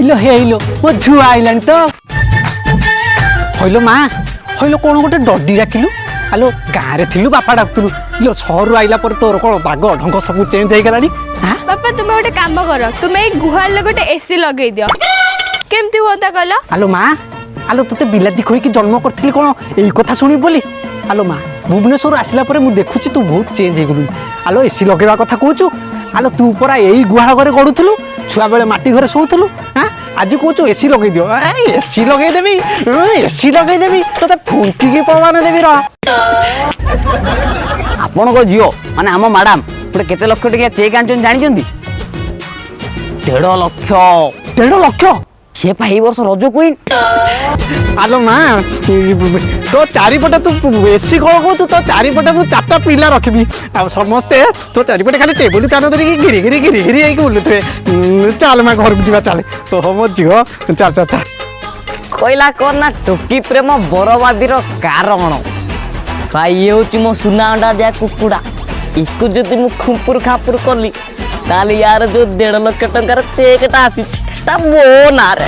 इलो हेलो मो झुआ आइलान तो हइलो माँ हइलो कौन गोटे डडी डाकिलु आलो गाँव रे थिलु बापा डाकुलु इलो सहरु आइला पर तोर कौन बाग ढंग सब चेंज हो गलानी। बापा तुम गोटे काम कर तुम गुहाल गोटे एसी लगे दियो केमती होता कहल। आलो माँ आलो तोते बिलाती खोई जन्म करथिली कौन एई कथा सुनी बोली। आलो माँ भुवनेश्वर आसला पर मु देखुची तू बहुत चेंज हो गलु। आलो एसी लगेवा कथा कहूचु आलो तू परा एई गुहाल घरे गडुथलु छुआ बेले माटी घरे सोउथलु। हाँ आज कहूँ एसी लगे दियो एसी लगे देवी एसी लगे देवी तो फुंकी पवन देवी आपण को झील माने आम मैडम गोटे केते लक्ष टिया चेक आनी जानी 1.5 लाख 1.5 लाख से पाई वर्ष रज क्वीन। आलो माँ तो चारिपटे तू एसी कौन कहू तो चारिपटे मुझे 4टा पिला रखी आ समस्ते तो चारिपटे खाली टेबुल फैन धरिकी घिरी घिरी घिरी घिरी होगी बुलुवे। चल माँ घर को जा चल तो मो झील चल चल चल कहला कौन ना टोकी प्रेम बरबादी कारण ये हूँ मो सुना अंडा दिया कुकुड़ा इको जदि मु खुंपुर खापुर कली ताले यार जो 1.5 लाख टंकार चेकटा आसी मो ना रे।